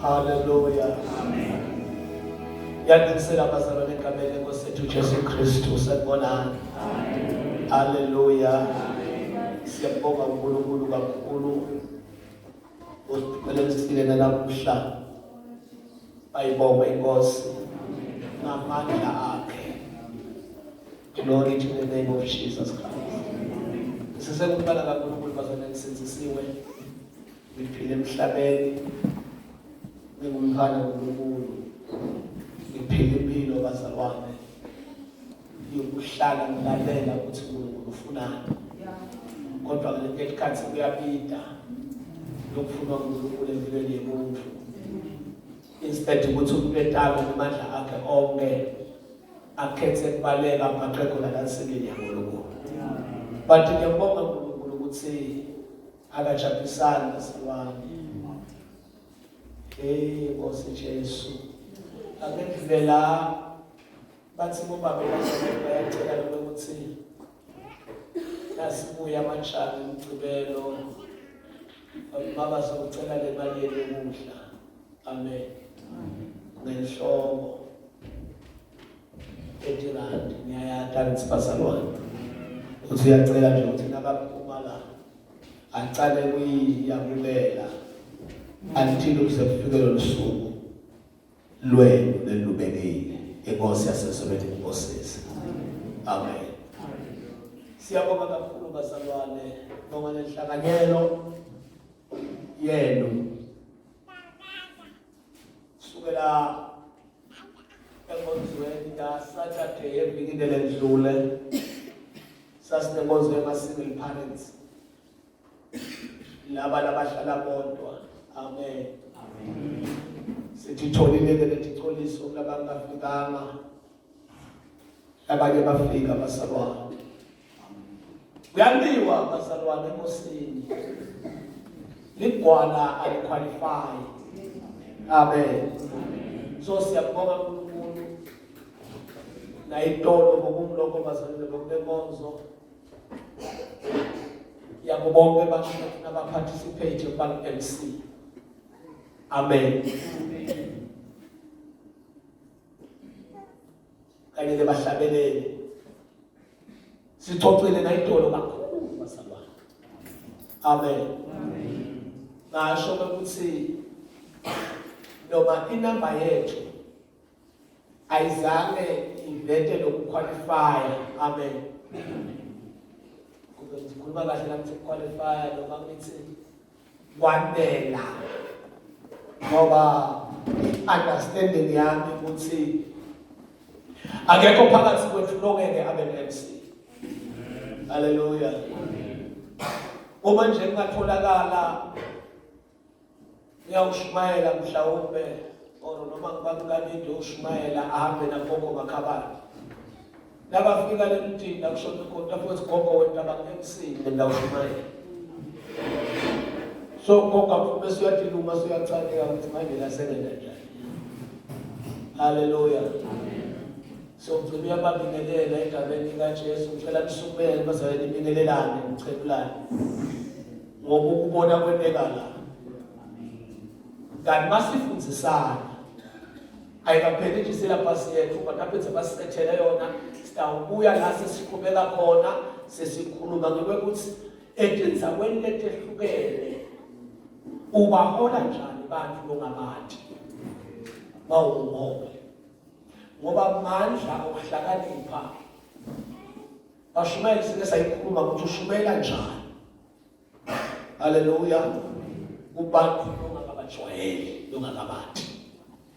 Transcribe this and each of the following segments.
Hallelujah. Yanisela bazalwane egameni lenkosi Jesu Kristu sanibonani. Hallelujah. Siyabonga uNkulunkulu kakhulu osiphelele nalamuhla. Ayibonga inkosi ngamandla akhe. Glory to the name of Jesus Christ. Sisebukala kaNkulunkulu bazalwane senzisiwe. Ngiphile emhlabeni. Ngumkhana uNkulunkulu. Ngiphile impilo bazalwane. Yokuhlala ngilalela ukuthi uNkulunkulu ufunani. Kodwa ngesikhathi kuyabida lokufuna uNkulunkulu empilweni yomuntu. Instead ukuthi umuntu etalo ngamandla akhe onke akhethe kubaleka amaqhego lalasebeni yaNkulunkulu. But ngiyabonga uNkulunkulu ukuthi akajabulisani bazalwane. Nkosi Jesu. Akendlela bathi ngoba bayacela ukuthi nasibuya amashaka emgcibelo baba sokucela le mali yokudla. Amen. Ngenhloko etirandi ngiyayata ngitsiphasalwane. Uthi uyacela nje ukuthi nabaphuma la Acale kuyamukela until kuze kufike lo suku lwenu lelubekile inkosi yaseSoweto inkosisi. Amen. Siyabonga kakhulu bazalwane ngoba lenhlanganyelo yenu sukela enkonzweni ya Saturday evikini ledlule sasinenkonzo yama-single parents laba labahlala bodwa. Amen. Amen. Sithitholile ke lethixoliso labangafikanga abanye bafika basalwane. Kuyaliwa basalwane enkosini ligwala aliqualify. Amen. So siyabonga uNkulunkulu nayitolo ngokumloko bazalwane bokubenkonzo yabo bonke abaparticipate ku-MC. Amen. Kanye nebahlabeleli sixoxile nayitolo kakhulu bazalwane. Amen. Ngasho ukuthi noma inamba yethu ayizange ivete lokuqualify. Amen. Ngikhuluma kahle la ngithi qualify noma ngithi kwanela ngoba understanding yami ukuthi akekho phakathi kwethu longeke abe ne-MC. Hallelujah. Uma nje kungatholakala ngiyawushumayela mhlawumbe or noma ngibakukabindi ushumayela ahambe nagogo makhabani nabafika lemntini akushona kodwa futhi gogo wena baka-MC ngiyawushumayela. So gogo bese uyadiluma suyacandeka ukuthi manje lasebenza njani. Hallelujah. So ngicela babingelela endabeni kaJesu ngicela nisukumele bazalwane ibingelelane ngicebulane ngoba ukubona kwendekala. Kanti masifundisana ayikapheli nje silabhasi yethu kodwa aphethe basithethele yona sitawubuya la sesiqhubeka khona sesikhuluma ngokuthi etindzaweni letehlukene ubahola njani bantu longabantu bawuhole ngoba amandla okuhlakanipha bashumayela sike sayikhuluma ukuthi ushumela njani. Hallelujah. Kubantu longakabajwayeli longakabantu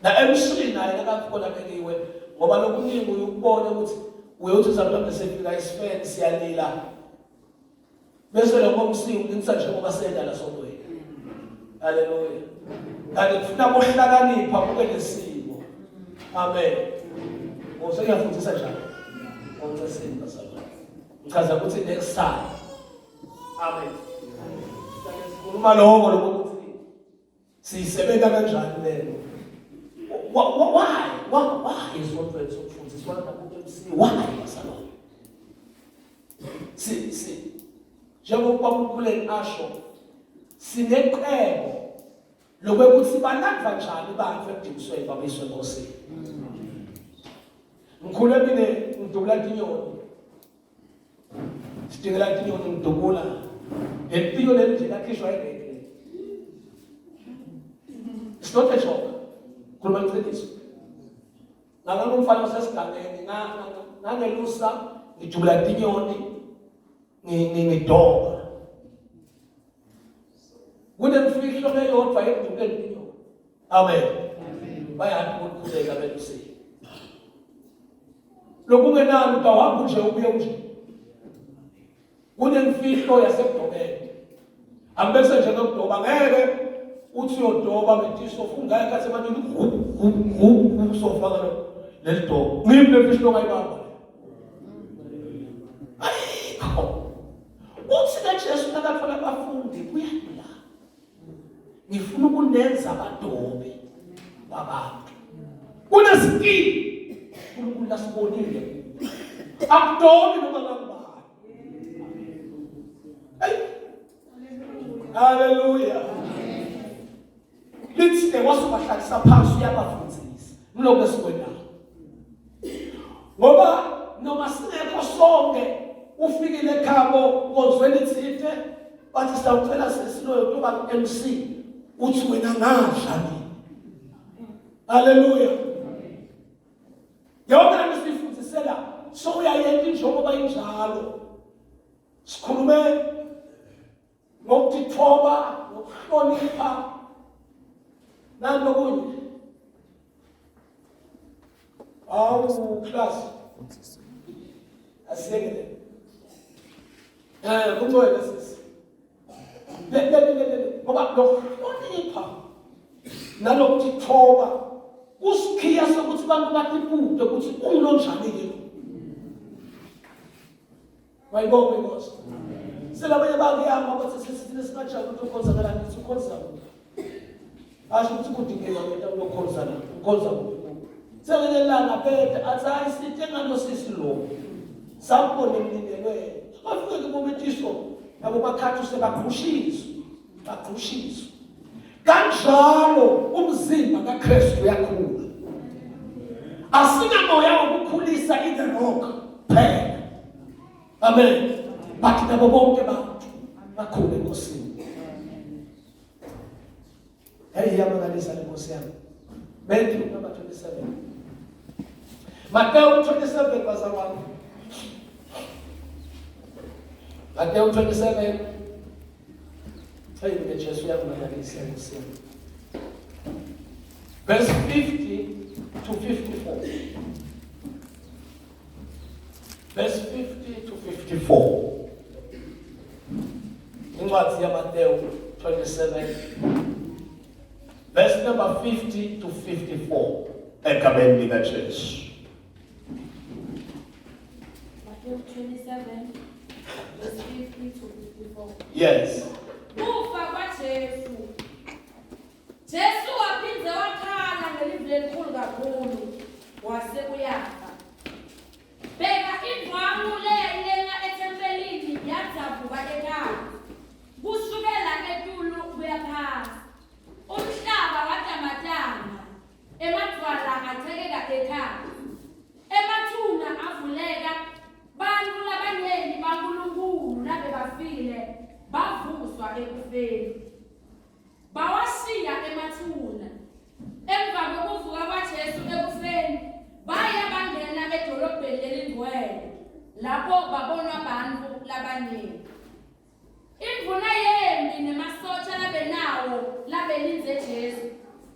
na MC naye akakhona bekiwe ngoba lokuningi uyukubona ukuthi uyothi uzamhlophe sefika isifeni siyalila bese lo MC ulinisa nje ngoba senda la sontweni. Hallelujah. Kanti kufuna ukuhlakanipha kube nesimo. Amen. Ngose ngiyafundisa njalo ngocesini bazalwane ngichaza ukuthi next time. Amen. Sikhuluma lokho lokuthi sisebenza kanjani lelo. Why is what we're so focused on MC? Why bazalwane? Si njengoba uNkulunkulu asho sineqhebo lokuthi banakwa njani abantu ekudingisweni babiswe enkosini. Ngikhuluma ngidubula tinyoni. Sidingela tinyoni ngidubula. Lempilo nje lakhishwa yini? It's not a joke. Khuluma iqiniso. Ngalo mfana osesigangeni ngangelusa ngidubula tinyoni ngidoba. Kunemfihlo eyodwa yedubula tinyoni. Amen. Bayathi ukukhuleka belusini. Lokungenani utawahamba nje ubuye nje. Kunemfihlo yasekudobeni. Ambese nje nokudoba ngeke uthi uyodoba betiso fungaye kathi manje usofaka lelidoba. Ngimle mfihlo ngayibamba. Ayikho. Uthi kaJesu nakathola abafundi kuyala. Ngifuna ukunenza abadobi babantu. Kunesikini uNkulunkulu asibonile. Akudobi noma ngangubani. Hallelujah. Lithi wasubahlalisa phansi uyabafundisa. Ngiloko esikwenda. Ngoba noma singekho sonke ufikile ekhabo konzweni thithe bathi sawucela sesiloyo kuba MC uthi wena ngadlali. Haleluya. Yonke lento sifundisela so uyayenza njengoba injalo. Sikhulume ngokuthoba, ngokuhlonipha nanokunye. Class. Asiyekele. Kumboyela sisi. Ngoba lokuhlonipha nalokuthoba kusikhiya sokuthi abantu batipude ukuthi umlonjani ke. Wayibona inkosi. Selabanye bakuyama bathi sisithile singajabula ukukhonza kalani ukuthi ukhonza. Asho ukuthi kudingeka wena ukukhonza la, ukhonza kuphi. Sekelelana phela athi hayi sithe ngalo sisi lo. Sabone mlindelwe. Bafike kubometiso nabo bakhathu sebaqhushiswa. Baqhushiswa. Kanjalo umzimba kaKristu uyakhula. Asinamoya wokukhulisa in the rock phela. Amen. Bathi nabo bonke bantu bakhule enkosini. Hey yamangalisa lenkosi yami. Matthew number 27. Matthew 27 bazalwane. Matthew 27. Hey Jesu yamangalisa lenkosi yami. Verse 50 to 54. Verse 50 to 54. Incwadi ya Matthew 27. Verse number 50 to 54. Egameni lika Jesu. Matthew 27, verse 50 to 54. Yes. Kufa kwaJesu. Jesu waphinda wakhala ngelizwi elikhulu kakhulu wase uyafa. Bheka indwangu leyilena ethempelini yadzabuka ekhaya. Kusukela enkulu kuya phansi. Umhlaba wadamatama. Emadwala athekeka ekhaya. Emathuna avuleka. Bantu labanengi baNkulunkulu labe bafile bavuswa ekufeni. Bawashiya emathuna. Emva kokuvuka kwaJesu ekufeni baya bangena edolobheni elingcwele lapho babonwa abantu labanengi. Indvuna yempi nemasotsha labenawo labelinze Jesu.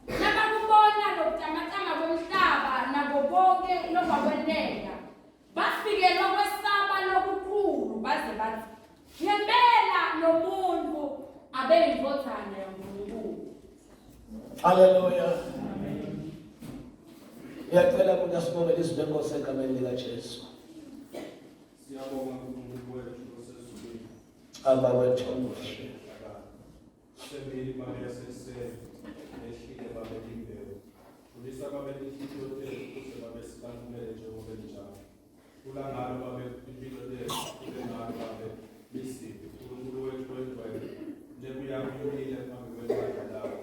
Nabakubona lokutamatama komhlaba nabo bonke lokwakwenteka bafikelwa kwesaba lokukhulu baze bathi ngempela nomuntu abeyinkothane yaNkulunkulu. Hallelujah. Ngiyacela ukuthi asibonge izwi lenkosi egameni lika Jesu. Siyabonga uNkulunkulu wethu osezulwini. Aba wethu omuhle. Sembili mali yasesele ehlile babe imbewu. Ulisa babe inhlitiyo lethu ukuze babe sibantumele njengoba njalo. Kulangalo babe impilo lethu kube ngalo babe bisiphi. uNkulunkulu wethu wendwele njenguyakuyile phambi kwebandla lawo.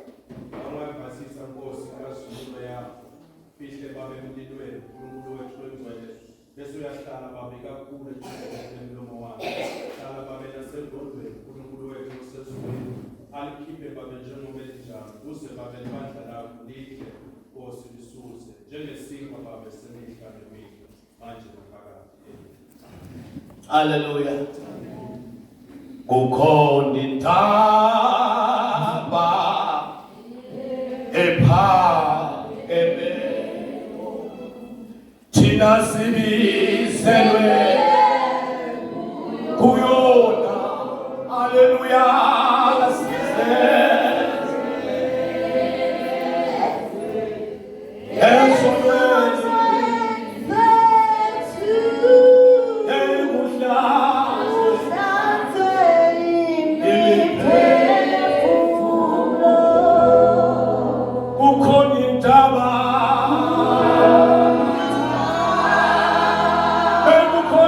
Awungayivasisa Nkosi kaZulu yakho. Fihle babe emlilweni uNkulunkulu wethu wendwele. Bese uyahlala babe kakhulu ejubeleni lomlomo wakho. Hlala babe nasengqondweni uNkulunkulu wethu osezulwini. Alikhiphe babe njengoba njalo. Kuze babe ibandla lakho lihle Nkosi lisuse. Njengesinkwa babe semihla nemihla. Manje naphakade. Hallelujah. Kukhona intaba ephakeme thina sibizelwe kuyona. Hallelujah. Kukhona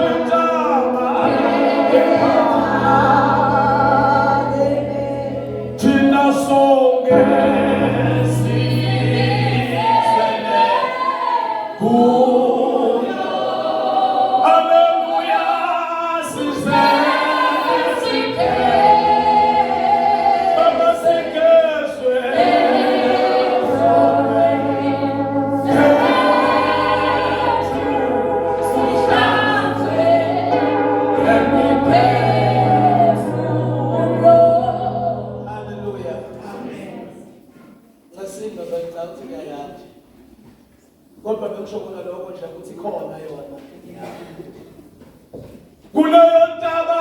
kuleyo ntaba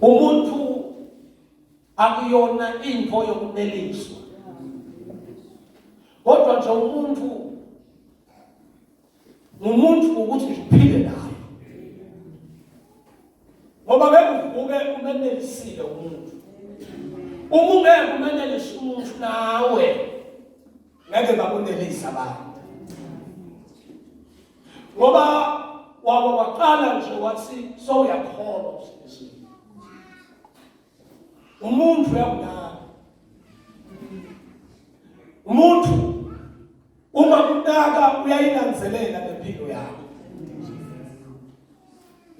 umuntu akuyona into yokuneliswa kodwa nje umuntu ukuthi ngiphile naye ngoba ngeke umenelisile umuntu uma ungeke umenelise umuntu nawe ngeke bakunelisa abantu ngoba waqala nje wathi so uyakholwa umuntu uyabulala umuntu uma kutaka uyayilandzelela lempilo yakho.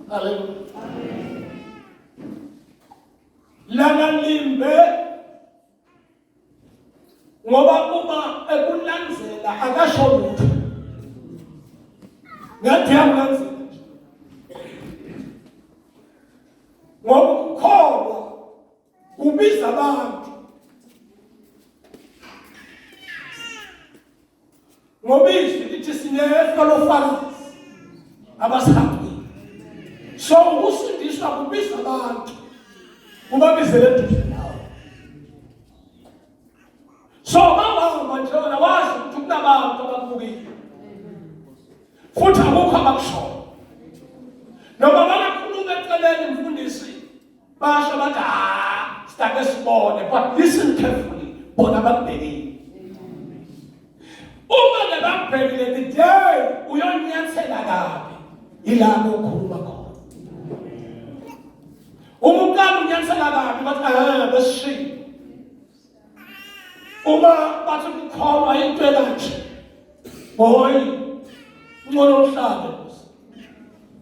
Haleluya. Lana limbe ngoba uma ekulandzela akasho lutho ngathi yakulandzela ngoba ukukholwa ubiza abantu ngoba izwi lithi sinefo lofakazi abasihambile so ukusindiswa kubiza abantu ubabizele eduze nawe so mawuhamba nje wena wazi ukuthi kunabantu abakubukile futhi akukho abakushoyo noma bakakhuluma eceleni mfundisi basho bathi sitake sibone but listen carefully bona bakubhekile uma lebakubhekile the day uyonyathela kabi ilapho ukhuluma khona uma uqala unyathela kabi bathi besishiye uma bathi ukukholwa into ekanje boy ngcono uhlale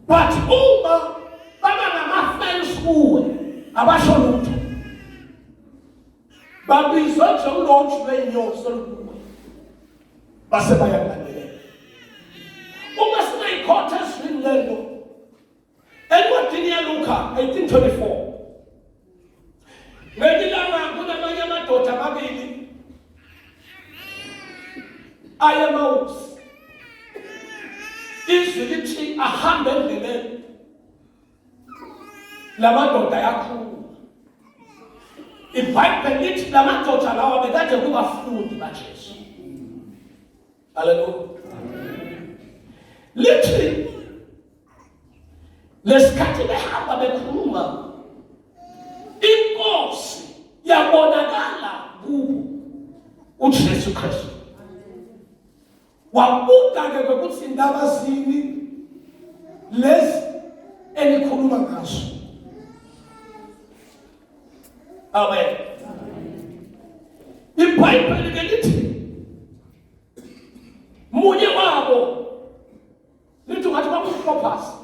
but uma baba nama-fans kuwe abasho lutho babizwa njengoluntu lwenyosi olukuwe base bayakulandelela uma singayikhotha ezwini lento encwadini yaLuka 18:24 ngelilanga kunamanye amadoda amabili aya eMawusi izwi lithi ahambe endleleni lamadoda yakhula iBhayibheli lithi lamadoda lawa bekade kubafundi baJesu. Haleluya. Lithi lesikhathi behamba bekhuluma inkosi yabonakala kubo uJesu Kristu wabuka-ke ukuthi indaba zini lezi enikhuluma ngazo. Amen. iBhayibheli ke lithi munye wabo lithi ngathi bakuhlopasa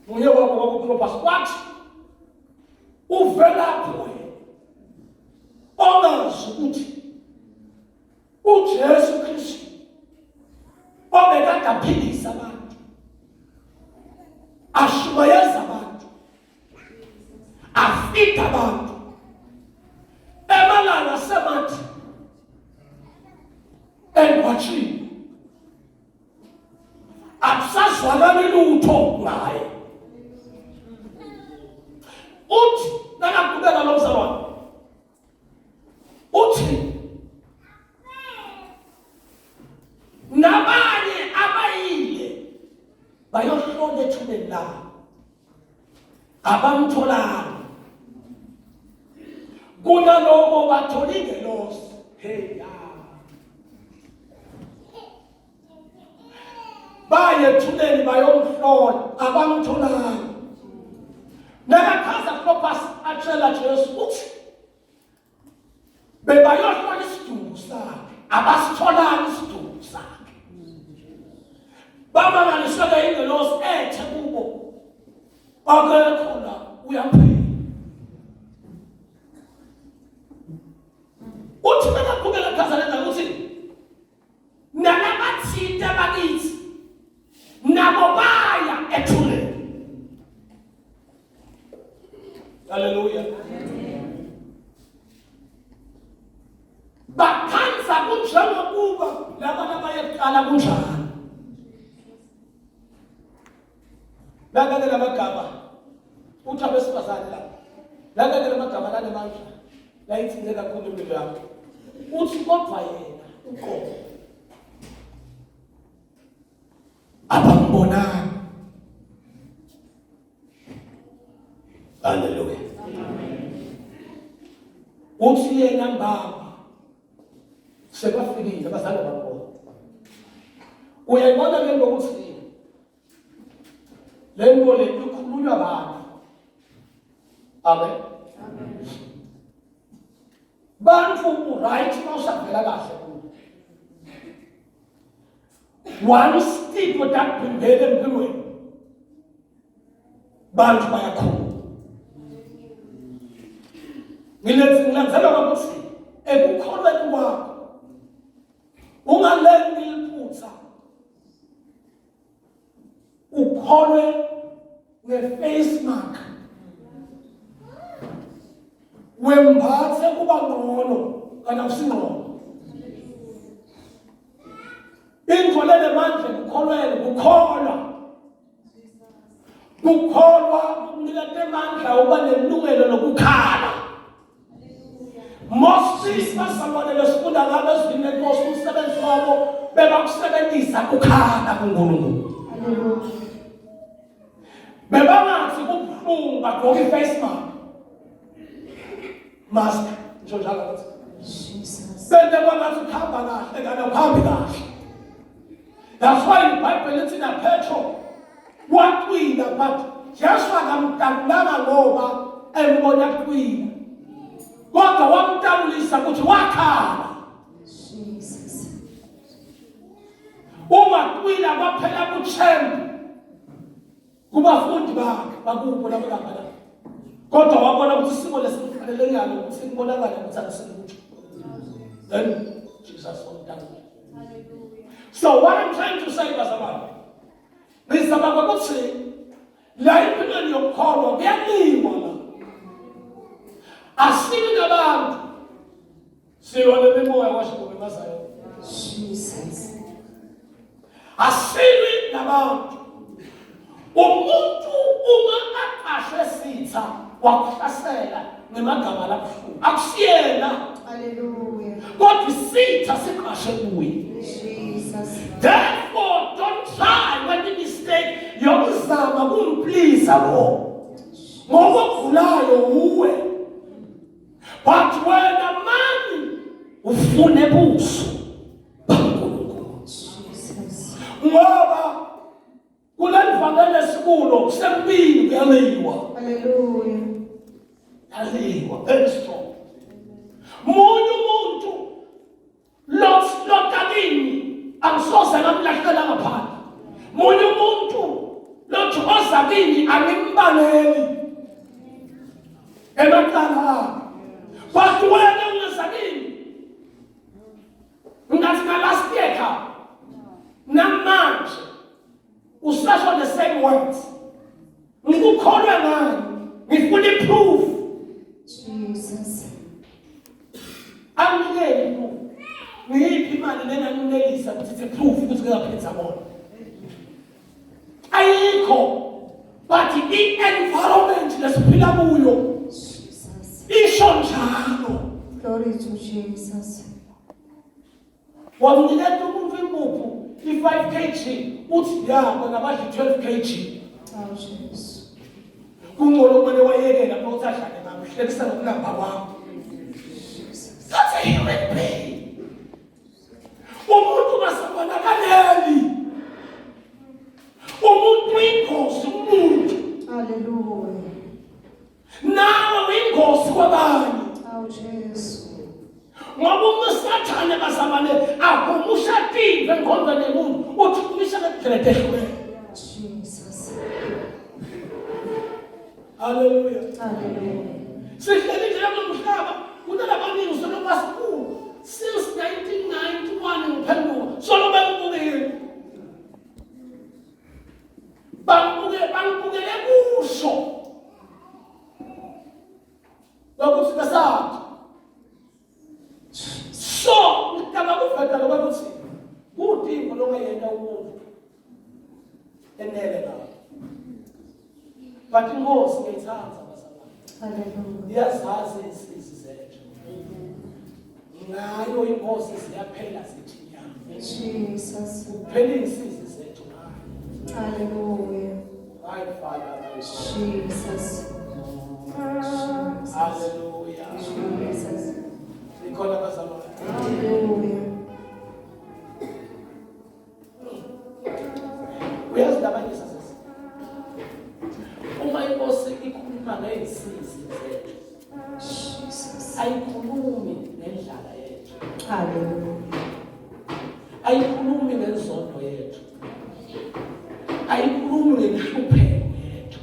munye wabo bakuhlopasa kwathi uvela kuye ongazi ukuthi uJesu Kristu obekade aphilisa abantu ashumayeza abantu afika abantu emalanga semathi enwatshini akusazwakali lutho ngaye uthi nakaqhubeka lo mzalwane uthi nabanye abayile bayohlola ethubeni labo abamtholanga kuna kunaloko bathola ingelosi. Hey ya. Baye ethuneni bayomhlola abamtholanga. Nakachaza Clopas atshela Jesu uthi bebayohlola isidumo sakhe abasitholanga isidumo sakhe. Bamangaliseke ingelosi ethe kubo akekho la uyaphila. Uthi bengaqhubeka chaza ukuthi nalabathinte bakithi nabo baya ethuneni. Hallelujah. Bakhanza kunjengokuba labantu abayeqala kunjani. Lakake lamagama uthi abesifazane la. Lakake lamagama lanemandla. Layithinde kakhulu impilo yakho. Uthi kodwa yena uqobo. Abambonana. Hallelujah. Uthi yena mbaba sebafikile abazange babona. Uyayibona ke ngokuthi le nto le ikhulunywa abantu. Amen. Bantu right mawusavela kahle kubo. One step odakuphindele empilweni. Bantu bayakhula. Ngilandzela ukuthi ekukholweni kwakho ungalengi iphutha. Ukholwe nge-face mark. Wembathe kuba ngcono kana usingcono. Indlolele manje kukholweni kukholwa. Kukholwa kunika amandla uba nelungelo lokukhala. Most basabone lesifunda ngabe ezwini lenkosi umsebenzi wabo bebakusebenzisa ukukhala kuNkulunkulu. Bebangathi kubuhlungu bagqoka i-face mask ngisho njalo ukuthi Jesus bende bangathi ukhamba kahle kana uhambi kahle. That's why iBhayibheli lithi na Petro waqina but Jesu akamdabulanga ngoba embona qina. Kodwa wamtabulisa ukuthi wakhala. Jesus. Ungaqina kwaphela kuthemba. Kubafundi bakhe bakubo labo laba. Kodwa wabona ukuthi isimo lesifanelekile ukuthi kubonakala ukuthi akusilutho. Then Jesus wamtabula. So what I'm trying to say bazalwane. Ngizama ukuthi la impilo yokukholwa kuyaliwa la. Asibi nabantu siwona bemoya washo ngemazayo. Jesus. Asibi nabantu umuntu uma aqashwe sitha wakuhlasela ngemagama labuhlungu akusiyena. Hallelujah. Kodwa isitha siqashe kuye. Jesus. Therefore don't try when the mistake yokuzama kumplease lo. Ngokugulayo uwe. But when a man ufune buso baNkulunkulu. Jesus. Ngoba kulendivangele esikulo sempilo kuyaliwa. Hallelujah. Yaliwa very strong. Munye umuntu lotakini amsoze ngamlahlela ngaphandle. Munye umuntu lothozakini animbaleli. Emakhala. But when ungazakini ngathi na last year ka namanje usasho the same words. Ngikukholwa ngani? Ngifuna proof. Jesus. Angiyeli proof. Ngiyiphi imali lena nginelisa ukuthi proof ukuthi ngiyaphetha bona. Ayikho. But the environment lesiphila kuyo isho njalo. Glory to Jesus. Wamnikela umuntu impuphu i5 kg uthi yabo nabadla 12 kg. Oh Jesus. Kungolo kwene wayekela ukuthi ahlale nami hlekisa ngokulamba kwami. a human being. Umuntu masabonakaleli. Umuntu uyingozi umuntu. Hallelujah. Nawe uyingozi kwabanye. Oh, Jesus. Ngoba uMsathane bazamane akumushative ngombe nemuntu uthi kumisha ngedledeshwe. Jesus. Hallelujah. Hallelujah. Sihleli nje nomhlaba kunalabaningi solo basikhulu since 1991 ngiphenduka solo bangibukile. Bangibukele kusho. Bakuthi kasathi. So, ngicaba kuvela lokuthi udingo lokuyena umuntu enele nawo. But ingosi ngiyithanda basabani. Hallelujah. Iyazazi insizwe zethu. Ngayo ingosi ziyaphela zithi nyama. Jesus. Kuphela insizwe zethu ngayo. Hallelujah. My Father, Jesus. hallelujah. Jesus. Ikhona basabani. Hallelujah. Uyazidabanyisa sisi. Uma inkosi ikhuluma ngey'nsizwe zethu, Jesus. ayikhulumi ngendlala yethu, Hallelujah. ayikhulumi ngenzondo yethu, ayikhulumi ngenhlupheko yethu,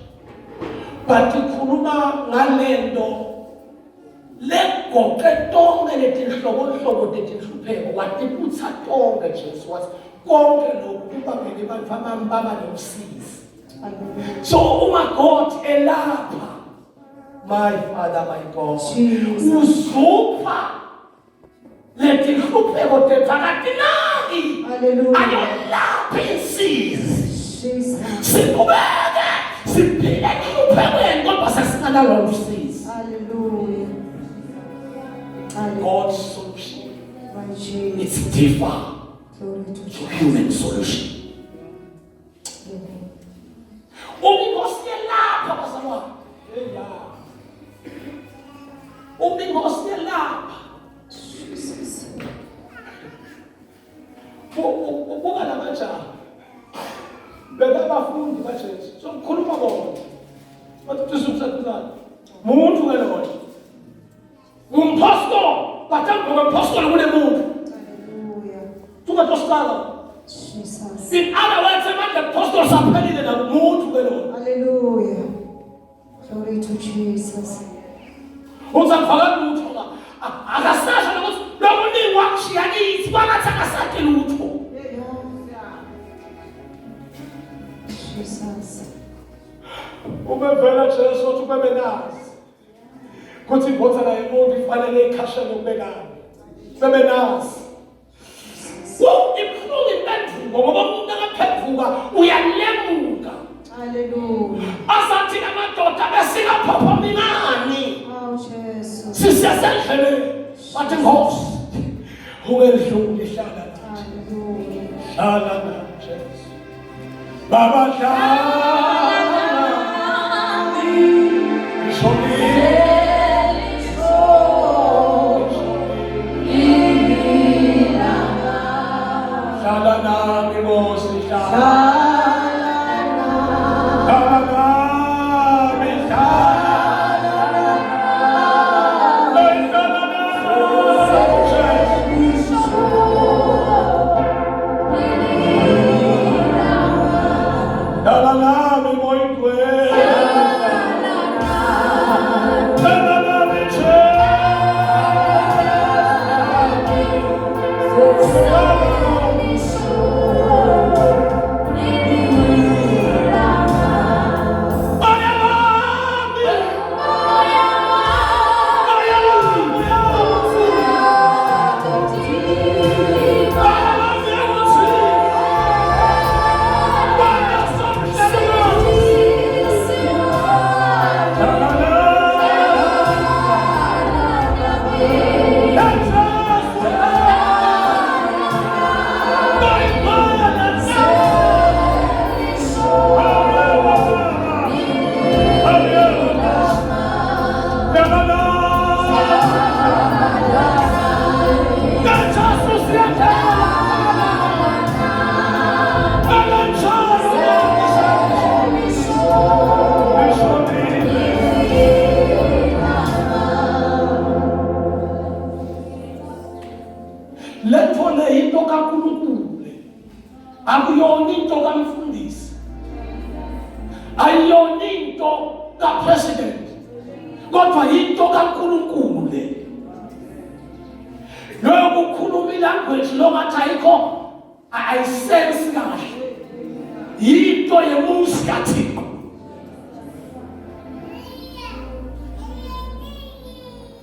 but ikhuluma ngalento legoqe tonke letinhlobonhlobo tetinhlupheko watiputsa tonke Jesu wathi konke lokhu kubambene abantu abamba nomsizi. Hallelujah. So uma God elapha, my Father, my God, Jesus. uzupha letinhlupheko tethu akatinaki Hallelujah. ayolapha insizi. Jesus. Siqhubeke siphile enhluphekweni kodwa sesinganalo usizi. Hallelujah. Hallelujah. God's solution, My Jesus. it's different Glory to to Jesus. human solution. Amen. Umingosi yelapha bazalwane. Umingosi yelapha. Jesus. Buka namajaha. Bekabafundi kaJesu. So kukhuluma bona. Bathi tusukuzana. Muntu kelona. Umpostoli, bathi umpostoli kunemuntu. Hallelujah. Tukatosala. Jesus. In other words, the apostles are telling them muntu kelona. Hallelujah. Glory to Jesus. Uzakufaka lutho la. Akasasha nokuthi lo muningi wakushiya kithi bangathi akasakhe lutho. Jesus. Ubevela Jesu uthi ube nazi. Kuthi imbotana yomuntu ifanele ikhashane ukubekana. Bebe nazi. Ibuhlungu impendulo ngoba umuntu akaphenduka uyalemuka. Hallelujah. Asathi amadoda besikaphopha mingani. Oh, Jesus. Sisesendleleni. Bathi Nkosi. Ungendluli hlala nathi. Hallelujah. Hlala nathi Jesu. Baba hlala nami. Ngishonile. Hlala nami Nkosi hlala. Hlala nami hlala. Hlala nami Jesu. Hlala nami Letho le into kaNkulunkulu le. Akuyona into kaMfundisi. Ayiyona into kaPresident. Kodwa into kaNkulunkulu le. Lokho ukukhuluma ilanguage longathi ayikho ayisense kahle. Into yemusi kaThixo.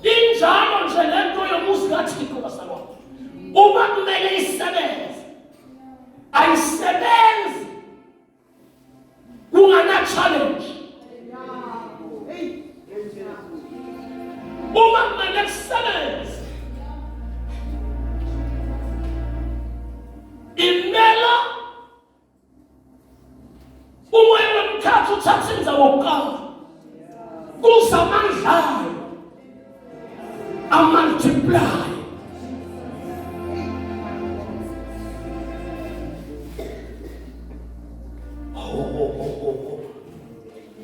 Injalo nje lento yomusi kaThixo basalwa. Uma kumele isebenze ayisebenzi kungana challenge. Uma kumele isebenze imela umoya wemkhathi uthatha indawo yokuqala kusamandlayo amultiply.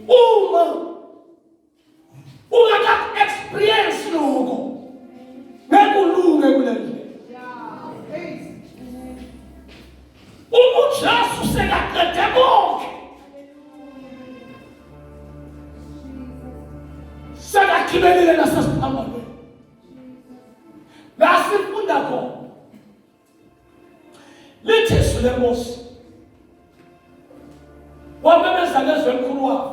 Uma ungaka experience lokho nekulunge kule ndlela. Umujasu sekaqede konke. Sekakhibelela nasesiphambano. Lasifunda khona. Lithi izwi lenkosi. Wamemeza ngezwi elikhulu wafa.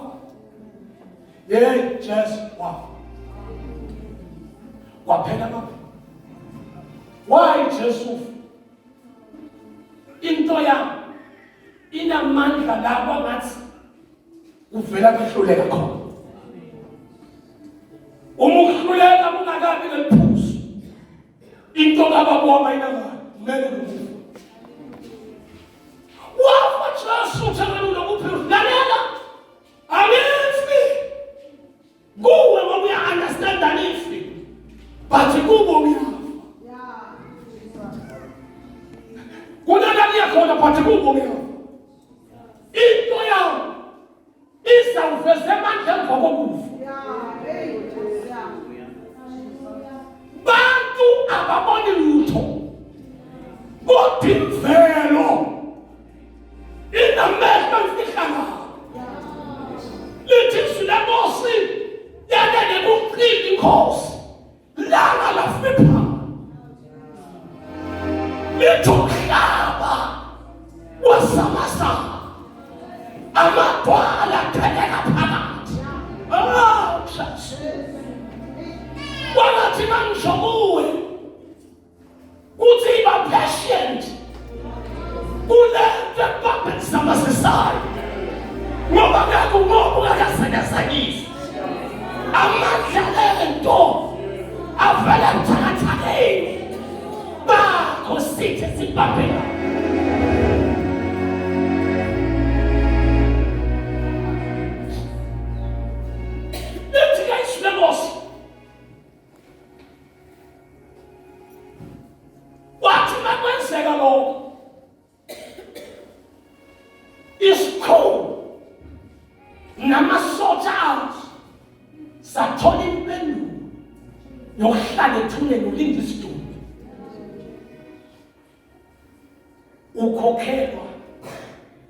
Jesu wafa. Kwaphela amaphi. Why Jesu? Into yami inamandla lapho ngathi uvela behluleka khona. Uma uhluleka ungakabi neliphuzu. Into kababoma inamandla. Kumele kuvuke. Wafa Jesu thangana nokuphila. Lalela. Anifi. Kuwe ngokuya understand anifi. But kubo uyafa. Kunalani yakhona but kubo uyafa. Into yawo izawuveza amandla emva kokufa. Bantu ababoni lutho. Kodwa imvelo inamehlo ifihlanga. Lithi izwi lenkosi yake nekuqina inkosi. Langa lafipha. Lithi umhlaba wasamasa. Amadwala apheleka phakathi. Oh, Jesus. Wangathi mangisho kuwe uthi iba patient kulento ebabhekisamasesayo ngoba ngoba ungakasekesakisi amandla lento avela emthakathakeni bakho sithi sibabheka. Lithi izwi lenkosi wathi makwenzeka lokho isikhulu namasotsha sathola impendulo yokuhlala ethuneni ulinda isidumbu. Ukhokhelwa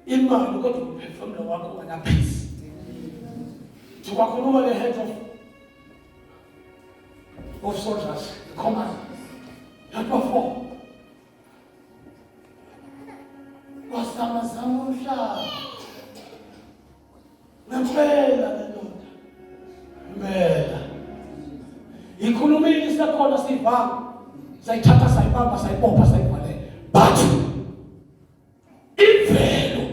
imali kodwa umphefumulo wakho wanaphisi. Tukwakhuluma le head of soldiers, the commander. Yatwa wasamazama umhlaba. Ngempela le ndoda. Ngempela. Ikhulumile isekhona sivanga. Sayithatha sayibamba sayibopha sayibhalela. But imvelo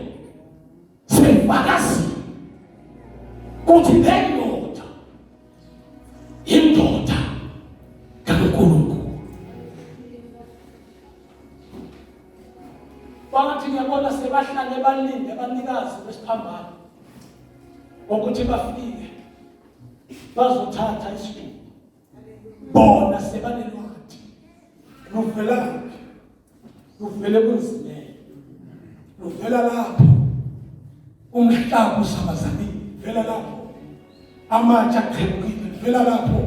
sefakazi kuthi le ndoda indoda kaNkulunkulu. Bangathi ngiyabona sebahlale balinde abanikazi besiphambano ukuthi bafike bazothatha isitulo. Bona sebanelwazi. Luvelaphi? Luvele kunzimele. Luvela lapho umhlaba usamazanile. Vela lapho amatshe aqhekukile. Vela lapho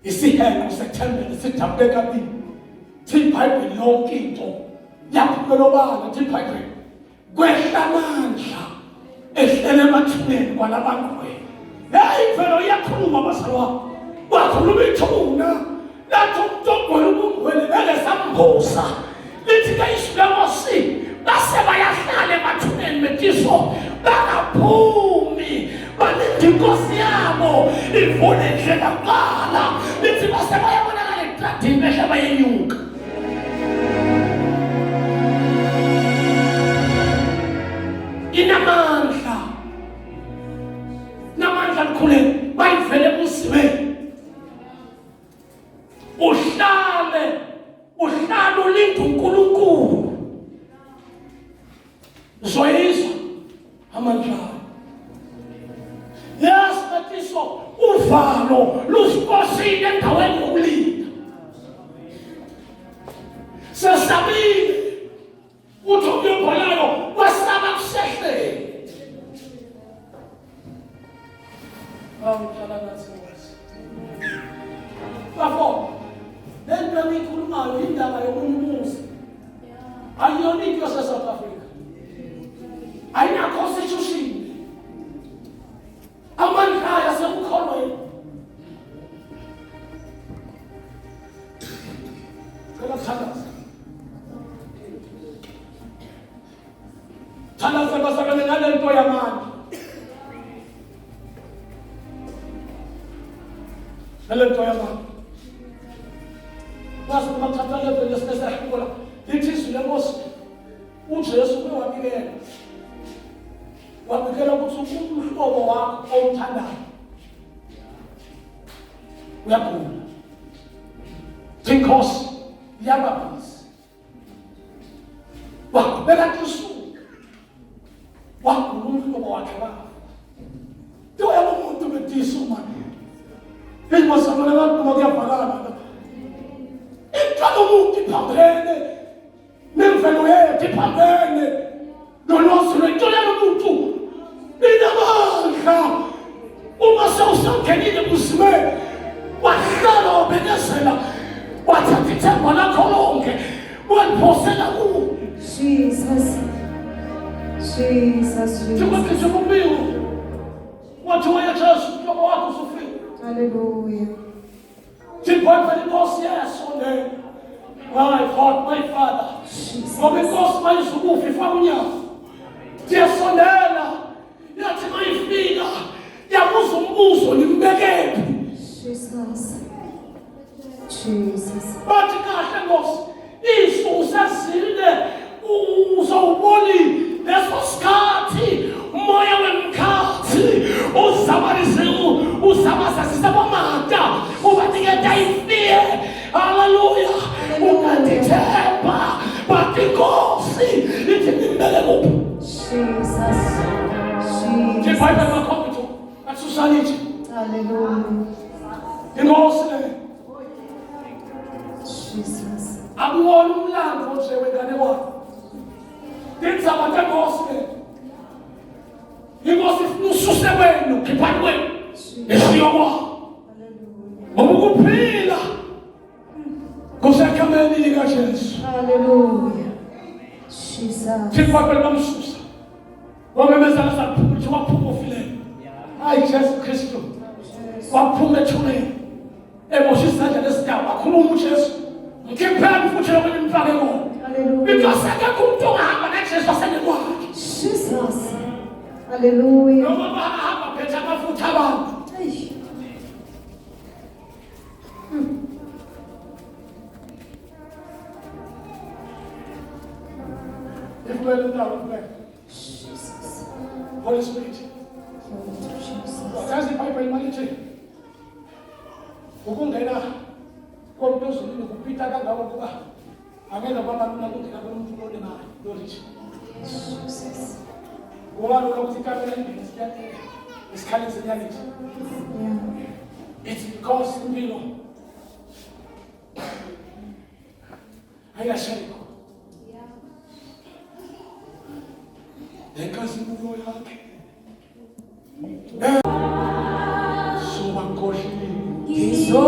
isihenqo sethembele sidabule kabili. Thi iBhayibheli yonke into yaphulelobala thi iBhayibheli. Kwehla amandla ehlele emathuneni kwalabantu wena. Hey imvelo iyakhuluma basalwa. Wakhuluma ithuna. Lathi umuntu ogwele ubungwele ngesambosa. Lithi ke isilemosi base bayahlala emathuneni betiso bangaphumi. Balindi inkosi yabo ivune indlela kuqala. Lithi base bayabonakala etradini behle bayenyuka. Inamandla likhuleni bayivele ebusiweni. Uhlale ulinda uNkulunkulu. Zoyizwa amandla. Yes, batiso uvalo lusiphosile endaweni yokulinda. Sesabile uthi uyobhalayo wasaba kusehlele. Awuhlala nathi wazi. Bafo, lento engikhulumayo indaba yokunyumuza. Ayiyona into yase-South Africa. Ayina constitution. Amandla yasekukholweni. Ngicela kuthandaza. Thandaza basakane ngale nto yamandla. Ngale nto yamandla. Basi makuthatha level lesihlola. Lithi izwi lenkosi uJesu uyawabikela. Wabikela ukuthi umhlobo wakho omthandayo uyagula. Inkosi yababhisi. Wakubeka kusuku. Wakugula umhlobo wakhe baba. Toya umuntu betiso manje. Ingosakala abantu bakuyabhalana. Intalo umuntu iphambene. Nemvelo yethu iphambene. Nolwazi lwentolo yomuntu. Inamandla. Uma sewusangenile kusimeme wahlala ubekezela wathatha ithemba lakho lonke waliphosela kuwo. Jesus. Njengokuthi kumbiko wathi wayeJesu umhlobo wakho usufile. Hallelujah. Thibhayibheli inkosi yasondela. My God, my Father. Ngoba inkosi mayisukufa ifaka unyawo. Siyasondela. Yathi mayifika yabuza umbuzo nimbekephi. Jesus. Bathi kahle Nkosi, isu usazile uzawuboni leso sikhathi umoya wemkhathi uzabasasisa bomata ubatiketa ifie. Haleluya. Ukatithemba bathi Nkosi ithi nimbeke kuphi. Jesus. Thibhayibheli makhomito atsusanithi. Hallelujah. Inkosi le Jesus. akuwona umlando nje wengane wakho. Ndizaba ngenkosi le. Inkosi ifuna ususe wenu khiphani kwenu. Esiyo kwakho. Ngoba ukuphila kusekameni likaJesu. Hallelujah. Jesus. Thibhayibheli bamsusa. Wamemezela saphuma ukuthi waphuma ofilele. Hayi Jesu Kristu. Waphuma ethuneni. Ebosha isandla lesidaba wakhuluma uJesu. Ngikhiphani futhi lokho nimfake kona. Hallelujah. Because akekho umuntu ongahamba neJesu asenekwakhe. Jesus. Hallelujah. Noma bahamba phethe amafutha abantu. Eish. Ifumele indawo kuphela. Jesus. Holy Spirit. Glory to Jesus. Yazi iBhayibheli malithi ukungena komphezulu kupita kangako kuba angeke kwabalula ukuthi kabe umuntu lole nayo lolithi. Jesus. Ngoba ukuthi kamela ingene siyakhe isikhali senyalithi. Yeah. It's because impilo ayashayiko. Enkazimulo yakhe. Suba nkosi. So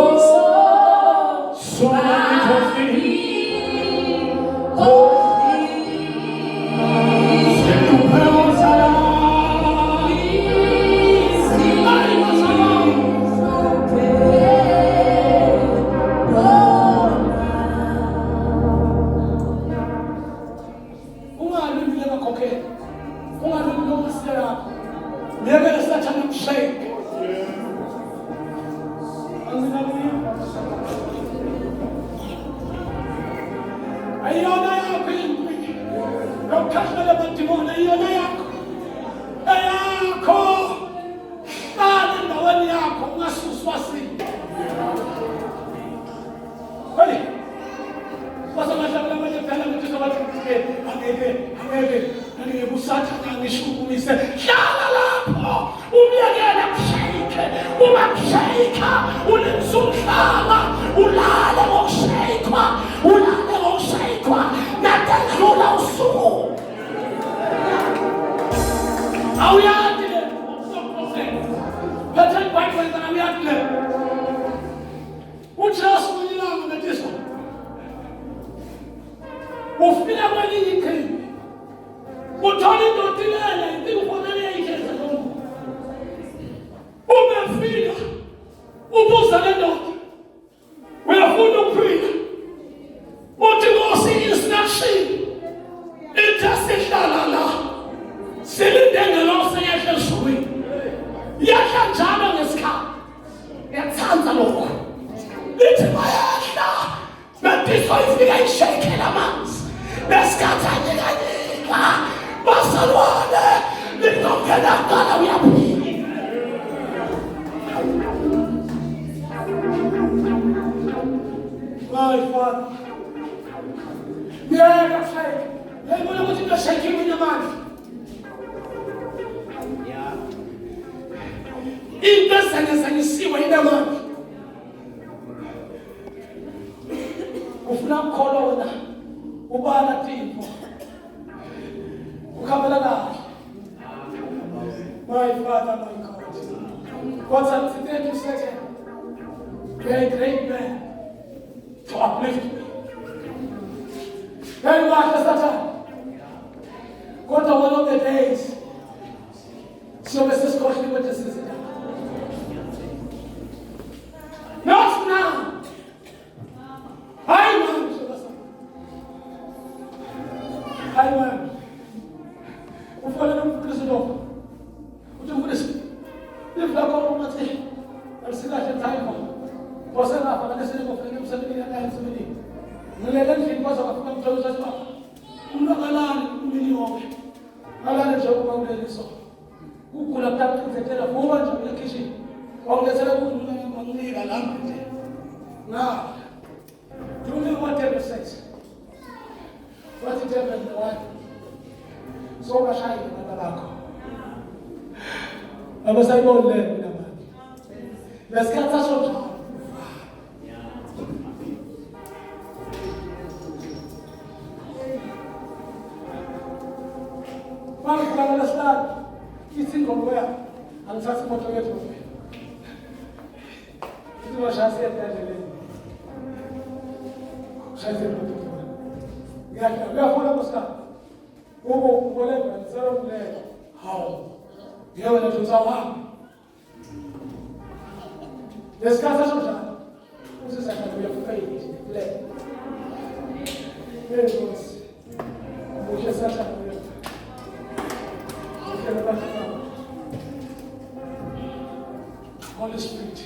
Holy Spirit,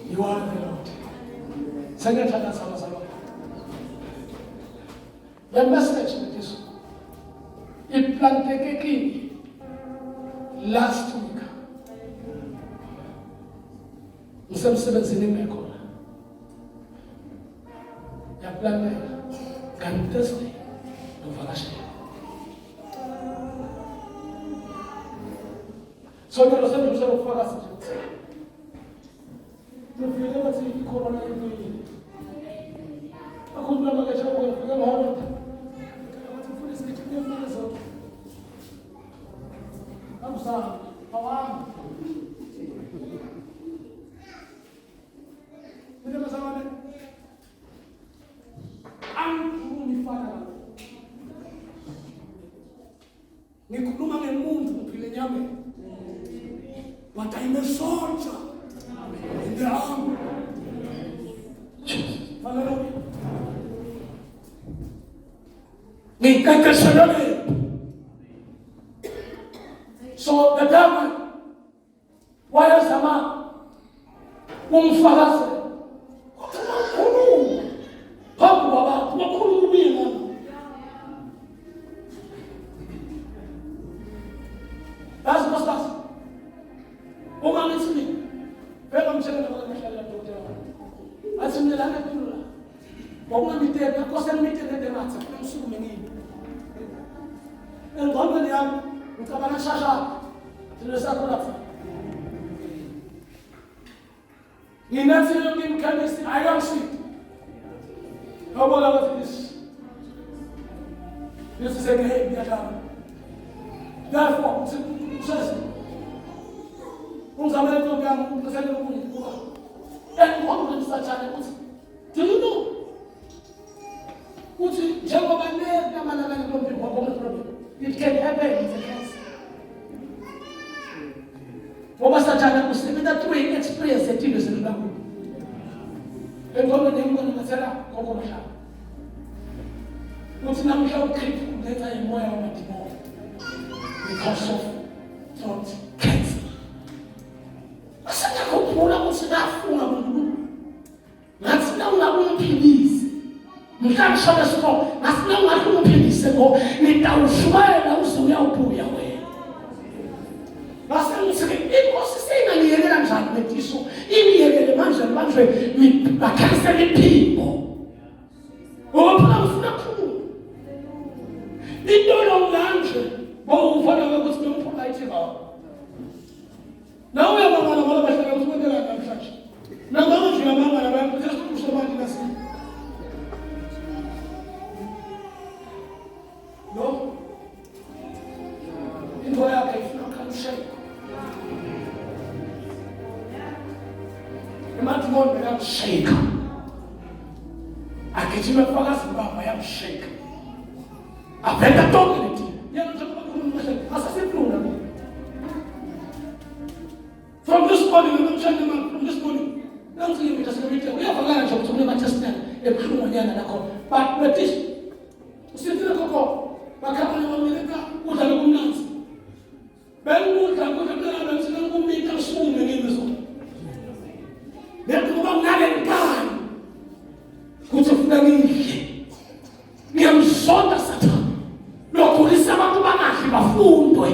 you are the Lord. Sengetana sama sama. The message with this iplanteke kini last week. Msemsebenzini mekhona. Yaplanteka kanti Thursday novakashela. So ke lo sento se lo faka se. Mfike bathi corona yini. Akuzwa makacha kwa fika mahalo. Athi sikithi kuyefika zonke. Amsa, awam. Mina masabane. Angifuni fana enyameni. But I'm a soldier in the army. Hallelujah. So the devil, why is a man? Umfakaze. That's what's that. Woman, it's me. Where I'm telling you, I said, I don't know. Woman, me take because I'm meeting the matter. I'm so many. And one of them, we come on a shasha to the Sakura. In that same chemistry, I am sick. How about this? This is a game, therefore, says, and one of such animals. Do you know? It can happen, it's a cancer. What was such animals? That way, experience the tears in the back. And go to them when you said, what's now how critical that I am more on more because of thought cancer. I said, I go pull up what's enough for a woman. That's now I won't please. You can't show us for that's now I won't please. Need to swear also we are pulling away. That's not saying it was saying that you are not going to so if you are mansion, with a cancer people. Oh, it don't land. Oh, whatever was going for light about. Now we are one of the church. Now, you are one of the just to somebody that's no. In where I can shake. The man won't be shaken. I get you a focus about I am shaken. I've had that talk to from this morning, I'm trying to from this morning. Don't see me just a bit. We have a large of something just a crew and a but with this, sit in a cocoa, but come on, 1 minute, what are the nuts? Ben would have got a blood and still go make a swoon in the zone. They're going to not and die. Who's a family? We have shot us at her. No, police are not to manage him a fool boy.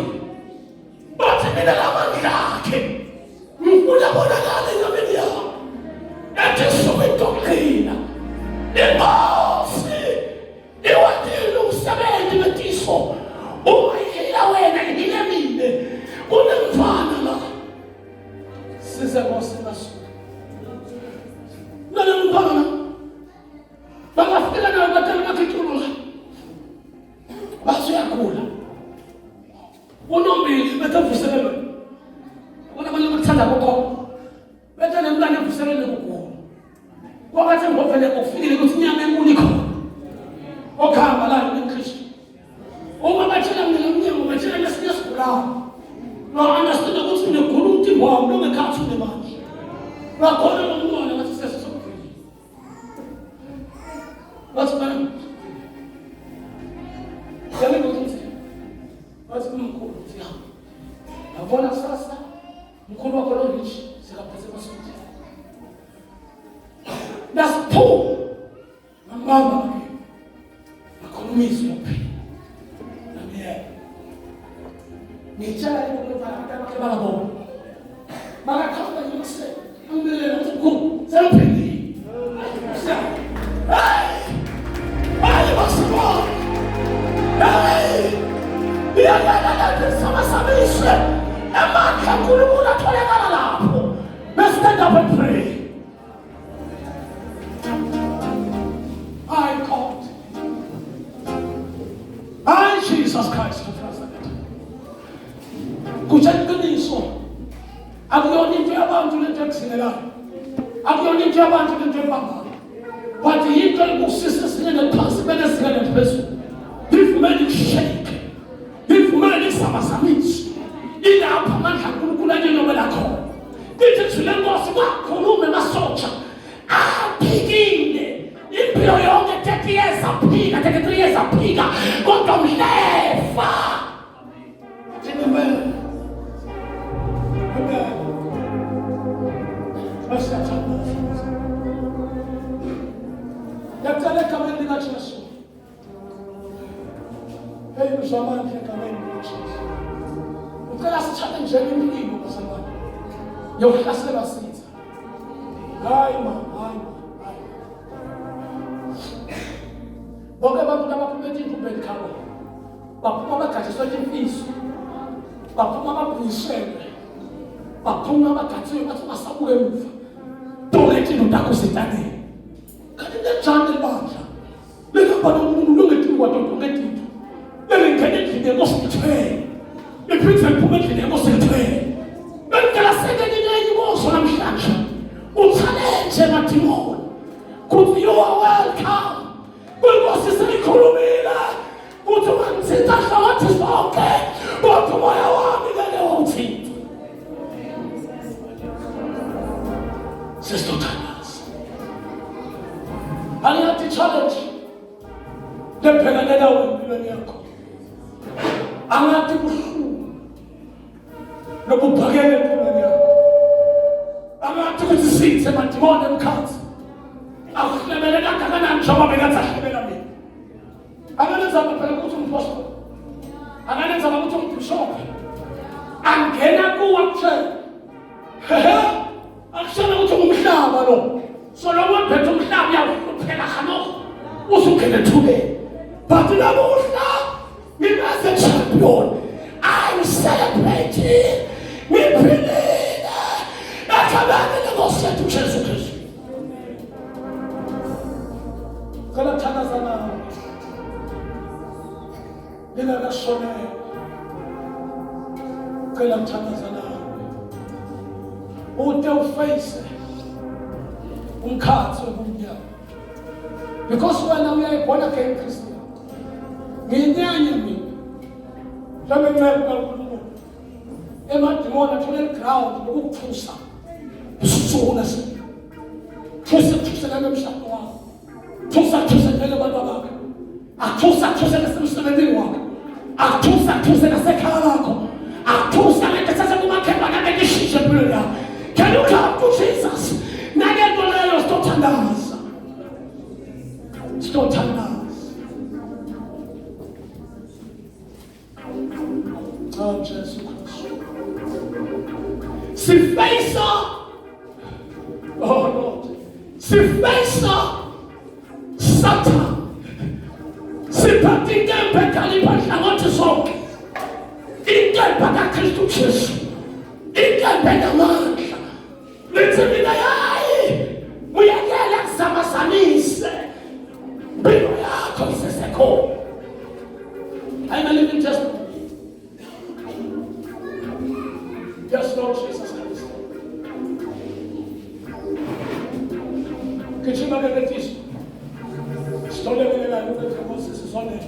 But in the Lavangeli that is so doctrine. The boss, the one who said the tiso. Oh, I hate away and enemy. Wouldn't father. Caesar was in us. No, but I feel like I'm not Basuyakula. Unombi beta vuselelo. Wona bana bathanda kokho. Beta nemntana vuselelo kokho. Kwakathe ngofele kofikile ukuthi inyama enkulu ikhona. Okhamba la eKristu. Uma bathela mina umnyango bathela lesinye sigulayo. No understand ukuthi ngegulu umtimba wami lo ngekhathi unemali. Bakhona nomntwana bathi sesizokufika. What's man? Yale ngokuthi wathi umkhulu uthi yabona sasa mkhulu wakho lo rich sikaphethe masuthi that's poor mama ke akhulumiswa phela namiye ngitshala ukuba abantu bakhe bakakhamba yokuse angibelele ukuthi ku semphelile hey basibona hey let's stand up and pray. I called. I, Jesus Christ, the President. Kuchanganyiswa. Akuyonto yabantu lentexinelela. Akuyonto yabantu lentembanga. But yinto ekusisa singene phansi bese singene phezulu. If men shake, if men is 30 years aphika, 33 years aphika, kodwa umhlefa. Amen. Amen. Masiyathandaza. Yacala egameni likaJesu. Hey, uzwamandla egameni likaJesu. Ucela sithathe njeni impilo bazalwane. Yokuhlasela sitha. Hayi man, hayi. Bonke abantu abaphumethe inkumbeni khabo. Baphuma bagatshiswe imfiso. Baphuma babuyishelwe. Baphuma bagatshiwe bathi basabuke emuva. Donke indodakho setaneni. Kanti njani libandla? Lingaba nomuntu lungethi kwadodo ngedithu. Lengene endlini ekosithweni. Liphinde liphuma endlini ekosithweni. Bengicela sekenile iboso namhlanje. Uchallenge madimoni. Kuthi you are welcome. Kwinkosi seyikhulumile. Kuthi wangithinta hlangothi zonke. Kodwa umoya wami ngeke wawuthinta. Sesithandaza. Angathi challenge. Lebhekane nawe empilweni yakho. Angathi buhlungu. Nobubhakele empilweni yakho. Angathi kuthi sithe madimoni emkhathi. Akuhlebele kangakanani njengoba bekazahlebela mina. Anganenza phela ukuthi umpostoli. Anganenza ukuthi umbishop. Angena kuwa kuthela. Akushona ukuthi umhlaba lo. So lo wephethe umhlaba uyawuphela khanokho. Usukele thubeni. But namuhla as a champion, I'm celebrating. Ngiphilile. Akabani nenkosi yethu Jesu Kristu. Kana thakaza nawe. Ningakashonela. Kana thakaza nawe. Ude uface umkhathi wobumnyama. Because wena uyayibona ke Kristu. Nginyanya mina. Labe nceba kaNkulunkulu. Emadimoni athola ground ukukuthusa. Usuzona sini. Thusa ngemshado wakho. Thusa ngeke abantu bakho. Athusa nasemsebenzini wakho. Athusa nasekhaya lakho. Athusa ngeke sasekumakhemba ngeke ngishishe empilweni yakho. Can you come to Jesus? Nangento leyo sitothandaza. Sitothandaza. Oh, Jesu Kristu. Sifeisa. Oh Lord. Sifeisa. Satan. Siphathe inkemba kaliba hlangothi zonke. Inkemba kaKristu Jesu. Inkemba namandla. Lithi mina yayi. Uyakela kusamasanise. Impilo yakho isesekhona. I'm a living testimony. Yes, Lord Jesus Christ. Kachima gagatish. Stole vile la lugha ya Moses sone.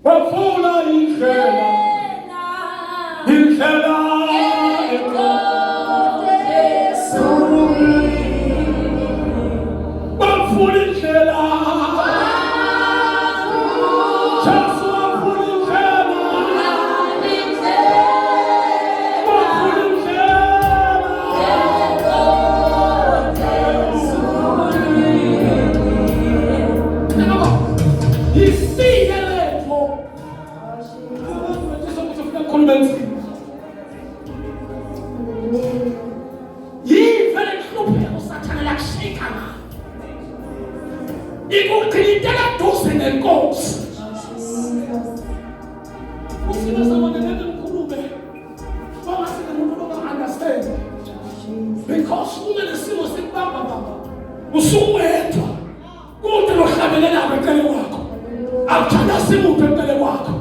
Wafula inkhela. Because women simo sibamba baba. Usuwethu. Kude lohlabelela abekele wakho. Akuthanda simo ubekele wakho.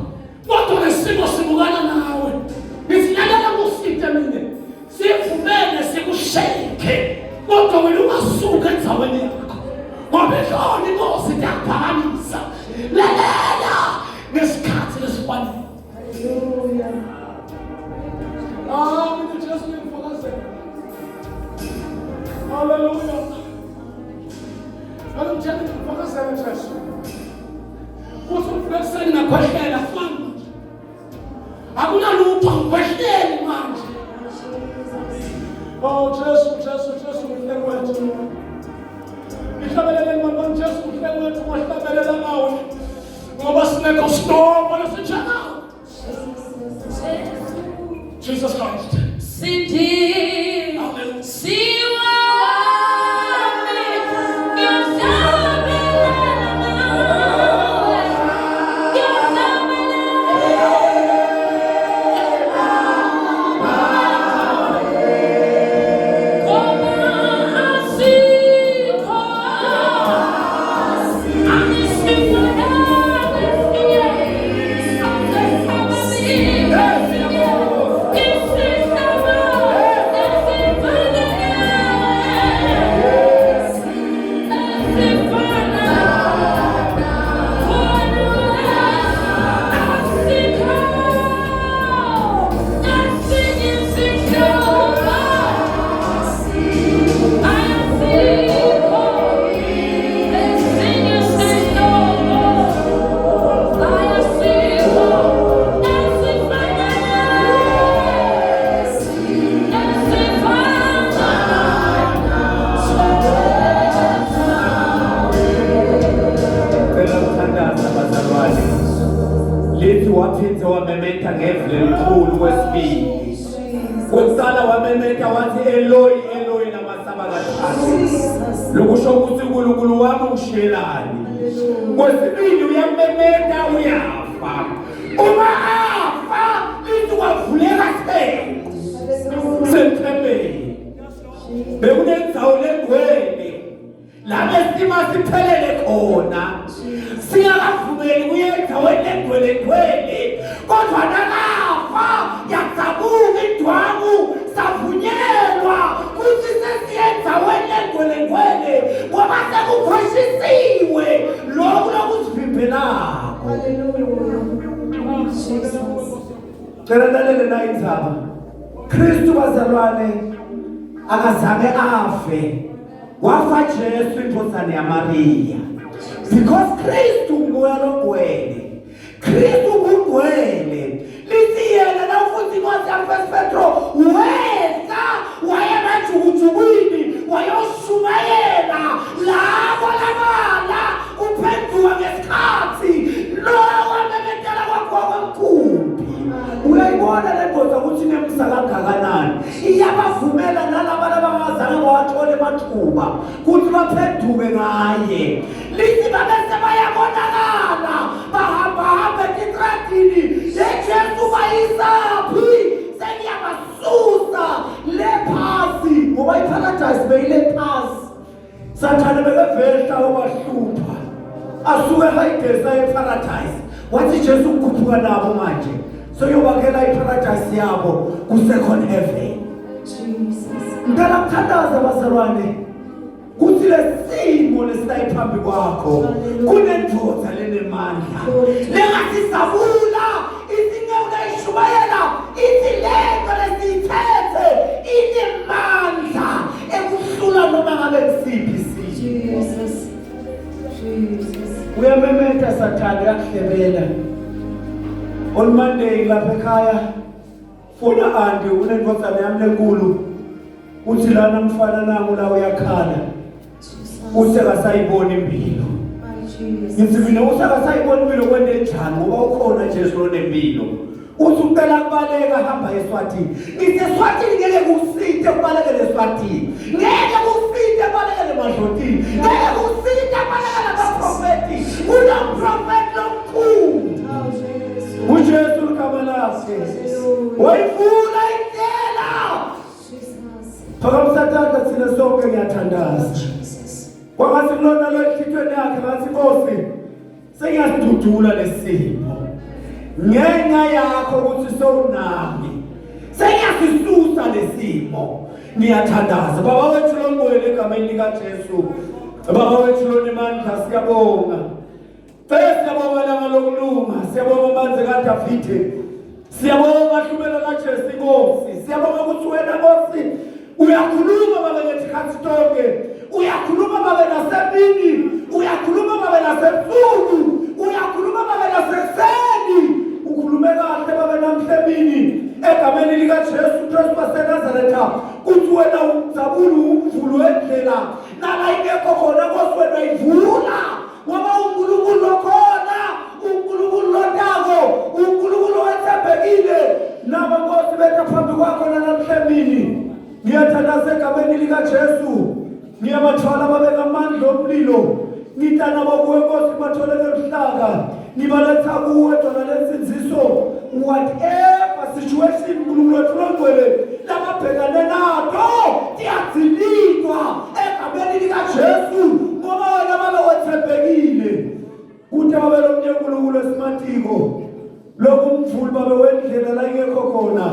Kodwa lesimo simukana nawe. Ngisinyalela kusithe mina. Sivumele sikusheke. Kodwa wena ungasuka endzaweni yakho. Ngoba ihloni inkosi iyakuphakamisa. Lalela ngesikhathi lesifanele. Hallelujah. Mina Jesu ngifakazela. Hallelujah. Ngicela ukufakazela Jesu. Kusuflekseni nakhwehlela fana. Akunalutho ngikwehleli manje. Oh Jesu uhlelo wethu. Ngihlabelele ngibona Jesu uhlelo wethu ngohlabelela nawe. Ngoba sinekho storm lesijana. Jesus Christ. Sidi. Hallelujah. Siwa. Waphinze wamemeta ngevile likhulu kwesibili. Kokuqala wamemeta wathi Eloi Eloi namasabakathathu. Lokusho ukuthi uNkulunkulu wami ushelani. Kwesibili uyamemeta uyafa. Uma afa lithi wavuleka sentembeni. Bekunenzawo legcwele. La besima siphelele khona. Singakavumeli kuyenzaweni legcwele kodwa nakafa yakuzabuka indwangu savunyelwa kuthi sesiyenzaweni legcwele ngoba sekukhweshisiwe lokhu lokuzivimbelako. Cela lalele na indzaba. Kristu bazalwane akazange afe. Wafa Jesu indodana yaMariya. Because Kristu ngowelogcwele. Kristu ngugcwele. Lithi yena la futhi Inkosi yami Petro weza wayemajukujukwini wayoshumayela labo labala uphenduka ngesikhathi lo wamemethela kwakho omkhumbi. Uyayibona le ndoda ukuthi nemisa kangakanani. Iyabavumela nalabo abangazange bawathola emathuba kuthi baphenduke ngaye. Lithi babese bayabonakala bahamba etradini yeJesu bayisaphi sengiyabasusa lephasi ngoba iparadise beyile phasi. Sathane bekevehla obahlupha asuke hayidesa eparadise wathi Jesu ukhuphuka nabo manje soyobakhela iparadise yabo ku-second heaven. Ngicela ukuthandaza bazalwane kuthi lesimo lesayiphambi kwakho kunendoda lenemandla lengasisabula izinyewu leshumayela ithi lento lesiyithethe inemandla ekuhlula noma ngabe kusiphi isimo. Uyamemeta Sathane yakuhlebela. On Monday lapha ekhaya funa andi unendodana yami lenkulu uthi lana mfana nangu la uyakhala usekasayibona impilo. Ngithi mina usekasayibona impilo kwende njani ngoba ukhona Jesu onempilo. Uthi ucela kubaleka hamba eSwatini. Ngithi eSwatini ngeke kusithe kubalekele eSwatini. Ngeke kusithe kubalekele emadlotini. Ngeke kusithe kubalekele abaprofeti. Unomprofeti lomkhulu. uJesu ligama lakhe. Wayivula indlela. Phakamsathatha thina sonke ngiyathandaza. Kwangase kulona lo ehlithweni yakhe ngathi Nkosi sengiyasidudula lesimo. Ngenxa yakho ukuthi sowunami. Sengiyasisusa lesimo. Ngiyathandaza baba wethu lomboyele egameni lika Jesu. Baba wethu lonemandla siyabonga. Siyabonga lama lokulunga, siyabonga manze kaDavide. Siyabonga hlumela kaJesu Nkosi. Siyabonga ukuthi wena Nkosi uyakhuluma baba ngesikhathi sonke babe nasemini, uyakhuluma babe nasebusuku, uyakhuluma babe nasekuseni, ukhulume kahle babe namhlebini. Egameni lika Jesu Kristu waseNazaretha, kuthi wena umzabulu umvulo wendlela, nala ingekho khona Nkosi wena ivula, ngoba uNkulunkulu lokhona, uNkulunkulu lotako, uNkulunkulu wethembekile. Naba Nkosi bethu phambi kwakho namhlebini, ngiyathandaza egameni lika Jesu, ngiyabathwala babe ngamandla omlilo, ngitana bakuwe Nkosi bathole ngehlaka, nibaletha kuwe dona lensinziso, whatever situation uNkulunkulu wethu longcwele lababhekane nato, tiyadzilikwa egameni lika Jesu, ngoba wena babe wethembekile. Kuthi babe lomnye uNkulunkulu esimatiko, lokhu umvuli babe wendlela la ingekho khona,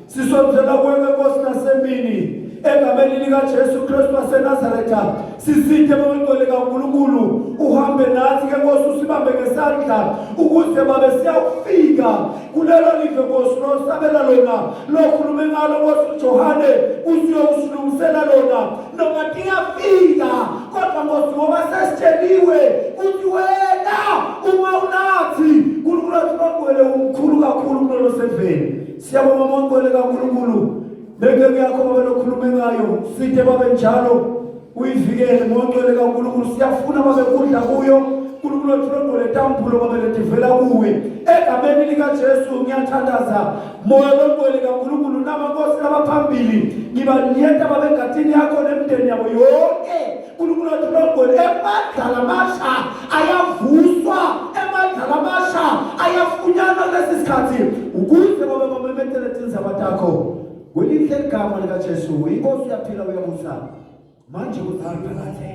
sisonzela kuwe Nkosi nasemini. Egameni lika Jesu Kristu waseNazaretha, sisithe bongcwele kaNkulunkulu, uhambe nathi ke Nkosi, usibambe ngesandla ukuze babe siyafika kulelo live Nkosi losabela lona, lokhulume ngalo Nkosi Johane, usiyosilungisela lona noma tiyafika. Kodwa Nkosi ngoba sesitsheliwe ukuthi wena uma unathi uNkulunkulu athobele umkhulu kakhulu kulo seveni. Siyabonga bongcwele kaNkulunkulu, beke yakho babe lokhulume ngayo, sithe babe njalo uyivikele ngongcwele kaNkulunkulu. Siyafuna babe kudla kuyo uNkulunkulu wethu letambulo babe letivela kuwe. Egameni lika Jesu ngiyathandaza moya longcwele kaNkulunkulu, naba Nkosi labaphambili ngibaniyeta babe ngatini yakho nemndeni yabo yonke. uNkulunkulu wethu longcwele, emadala amasha ayavuswa, emadala amasha ayafunyanwa lesi sikhathi, ukuze babe bamemethele tinzaba takho. Kwelihle igama lika Jesu, inkosi uyaphila uyabusa manje uzaliphathe.